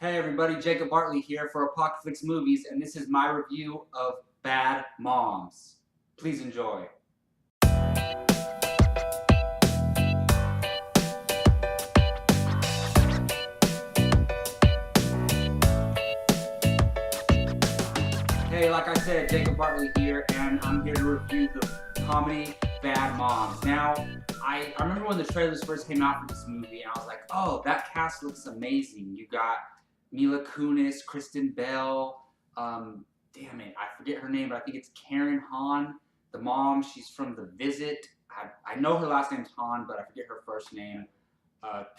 Hey everybody, Jacob Bartley here for Apocalypse Movies, and this is my review of Bad Moms. Please enjoy. Hey, like I said, Jacob Bartley here, and I'm here to review the comedy Bad Moms. Now, I remember when the trailers first came out for this movie, and I was like, oh, that cast looks amazing. You got Mila Kunis, Kristen Bell, damn it, I forget her name, but I think it's Karen Hahn, the mom. She's from The Visit. I know her last name's Hahn, but I forget her first name.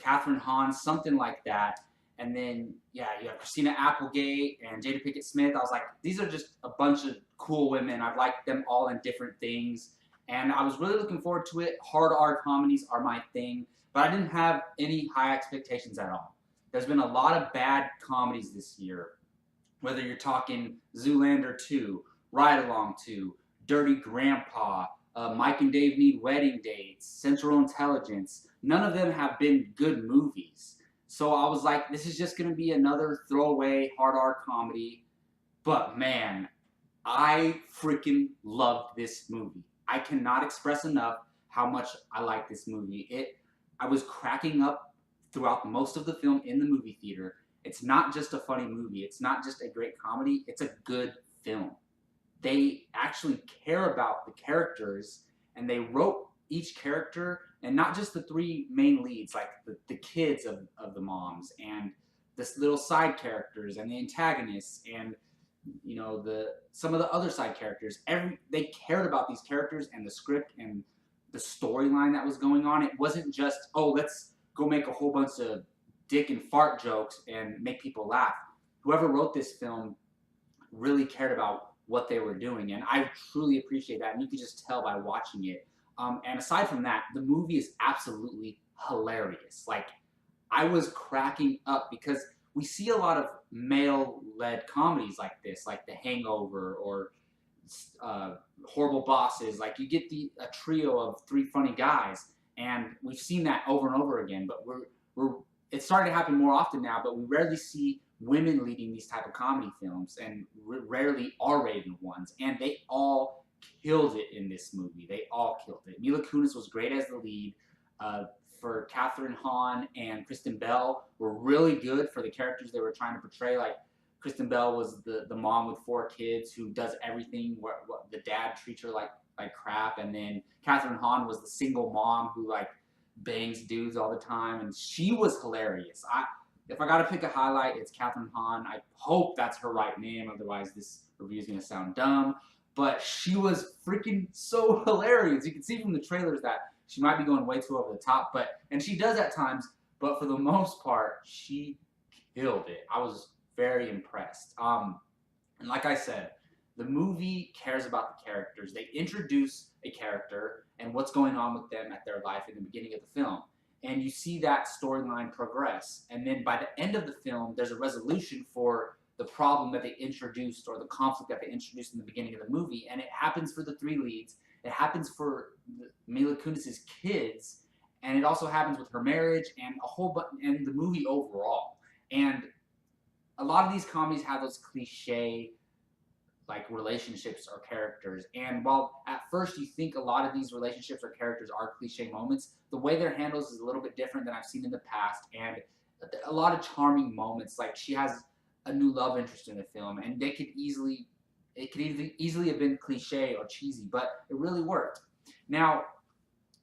Catherine Hahn, something like that. And then, yeah, you have Christina Applegate and Jada Pinkett Smith. I was like, these are just a bunch of cool women. I've liked them all in different things. And I was really looking forward to it. Hard R comedies are my thing, but I didn't have any high expectations at all. There's been a lot of bad comedies this year, whether you're talking Zoolander 2, Ride Along 2, Dirty Grandpa, Mike and Dave Need Wedding Dates, Central Intelligence. None of them have been good movies. So I was like, this is just going to be another throwaway hard R comedy. But man, I freaking loved this movie. I cannot express enough how much I like this movie. I was cracking up throughout most of the film in the movie theater. It's not just a funny movie. It's not just a great comedy. It's a good film. They actually care about the characters, and they wrote each character, and not just the three main leads, like the kids of the moms, and this little side characters, and the antagonists, and you know some of the other side characters. They cared about these characters and the script and the storyline that was going on. It wasn't just, oh, let's go make a whole bunch of dick and fart jokes and make people laugh. Whoever wrote this film really cared about what they were doing, and I truly appreciate that, and you can just tell by watching it. And aside from that, the movie is absolutely hilarious. Like, I was cracking up because we see a lot of male-led comedies like this, like The Hangover or Horrible Bosses. Like, you get a trio of three funny guys, and we've seen that over and over again. But it's starting to happen more often now. But we rarely see women leading these type of comedy films, and rarely R-rated ones. And they all killed it in this movie. They all killed it. Mila Kunis was great as the lead. For Catherine Hahn and Kristen Bell were really good for the characters they were trying to portray. Like, Kristen Bell was the mom with 4 kids who does everything. What the dad treats her like crap, and then Catherine Hahn was the single mom who like bangs dudes all the time, and she was hilarious. If I gotta pick a highlight, it's Catherine Hahn. I hope that's her right name, otherwise this review is gonna sound dumb. But she was freaking so hilarious. You can see from the trailers that she might be going way too over the top, and she does at times, but for the most part, she killed it. I was very impressed. And like I said, the movie cares about the characters. They introduce a character and what's going on with them at their life in the beginning of the film. And you see that storyline progress. And then by the end of the film, there's a resolution for the problem that they introduced, or the conflict that they introduced in the beginning of the movie. And it happens for the 3 leads. It happens for Mila Kunis' kids. And it also happens with her marriage and and the movie overall. And a lot of these comedies have those cliche like relationships or characters, and while at first you think a lot of these relationships or characters are cliche moments, the way they're handled is a little bit different than I've seen in the past, and a lot of charming moments. Like, she has a new love interest in the film, and it could easily have been cliche or cheesy, but it really worked. Now,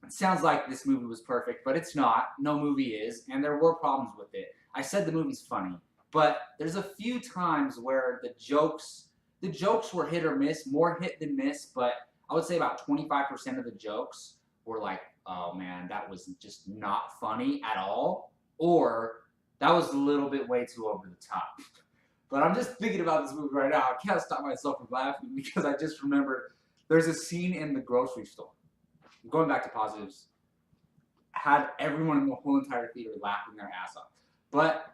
it sounds like this movie was perfect, but it's not. No movie is, and there were problems with it. I said the movie's funny, but there's a few times where the jokes were hit or miss, more hit than miss, but I would say about 25% of the jokes were like, oh man, that was just not funny at all, or that was a little bit way too over the top. But I'm just thinking about this movie right now. I can't stop myself from laughing because I just remembered there's a scene in the grocery store. Going back to positives, had everyone in the whole entire theater laughing their ass off. But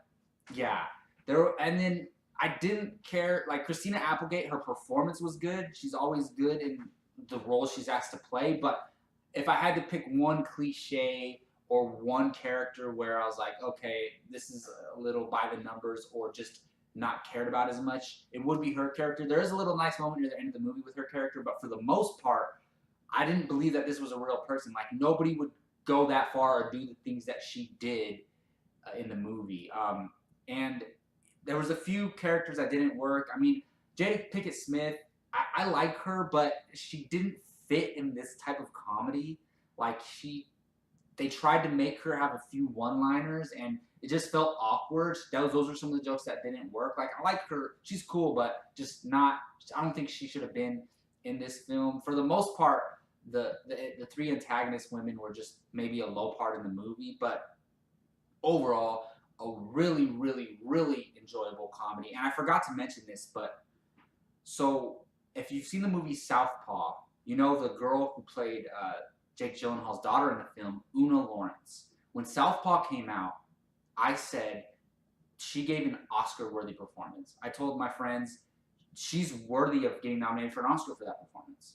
yeah, and then I didn't care, like, Christina Applegate, her performance was good. She's always good in the role she's asked to play, but if I had to pick one cliche or one character where I was like, okay, this is a little by the numbers or just not cared about as much, it would be her character. There is a little nice moment near the end of the movie with her character, but for the most part, I didn't believe that this was a real person. Like, nobody would go that far or do the things that she did in the movie. And there was a few characters that didn't work. I mean, Jada Pinkett Smith, I like her, but she didn't fit in this type of comedy. Like, they tried to make her have a few one-liners, and it just felt awkward. Those are some of the jokes that didn't work. Like, I like her; she's cool, but just not. I don't think she should have been in this film. For the most part, the three antagonist women were just maybe a low part in the movie, but overall, a really, really, really enjoyable comedy. And I forgot to mention this, but so if you've seen the movie Southpaw, you know the girl who played Jake Gyllenhaal's daughter in the film, Una Lawrence. When Southpaw came out, I said she gave an Oscar-worthy performance. I told my friends she's worthy of getting nominated for an Oscar for that performance.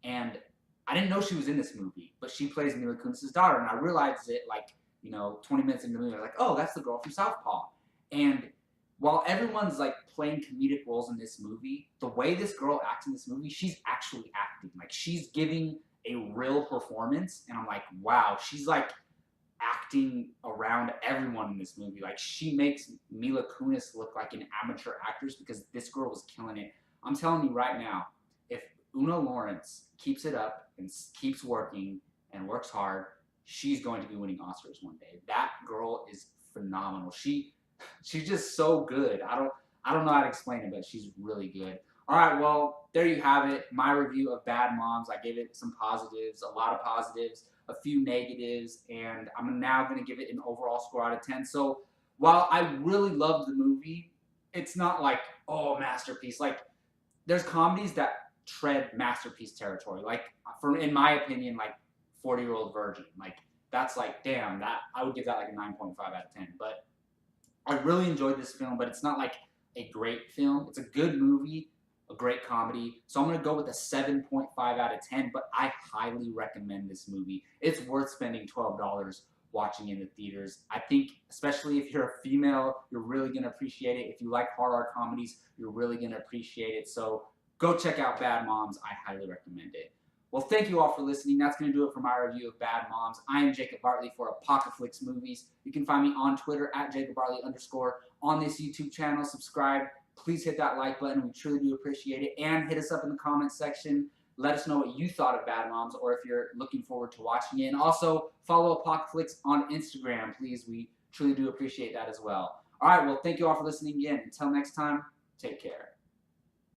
And I didn't know she was in this movie, but she plays Mila Kunis's daughter, and I realized it like 20 minutes into the movie. I was like, oh, that's the girl from Southpaw. And while everyone's like playing comedic roles in this movie, the way this girl acts in this movie, she's actually acting. Like, she's giving a real performance, and I'm like, wow, she's like acting around everyone in this movie. Like, she makes Mila Kunis look like an amateur actress because this girl was killing it. I'm telling you right now, if Una Lawrence keeps it up and keeps working and works hard, she's going to be winning Oscars one day. That girl is phenomenal. She's just so good. I don't know how to explain it, but she's really good. All right, well, there you have it. My review of Bad Moms. I gave it some positives, a lot of positives, a few negatives, and I'm now going to give it an overall score out of 10. So while I really loved the movie, it's not like, oh, masterpiece. Like, there's comedies that tread masterpiece territory. Like, in my opinion, like 40-Year-Old Virgin. Like, that's like, damn, that I would give that like a 9.5 out of 10. But I really enjoyed this film, but it's not like a great film. It's a good movie, a great comedy. So I'm going to go with a 7.5 out of 10, but I highly recommend this movie. It's worth spending $12 watching in the theaters. I think, especially if you're a female, you're really going to appreciate it. If you like horror comedies, you're really going to appreciate it. So go check out Bad Moms. I highly recommend it. Well, thank you all for listening. That's going to do it for my review of Bad Moms. I am Jacob Bartley for Apocalypse Movies. You can find me on Twitter at @JacobBartley_. On this YouTube channel, subscribe. Please hit that like button. We truly do appreciate it. And hit us up in the comments section. Let us know what you thought of Bad Moms, or if you're looking forward to watching it. And also, follow Apocalypse on Instagram, please. We truly do appreciate that as well. All right, well, thank you all for listening again. Until next time, take care.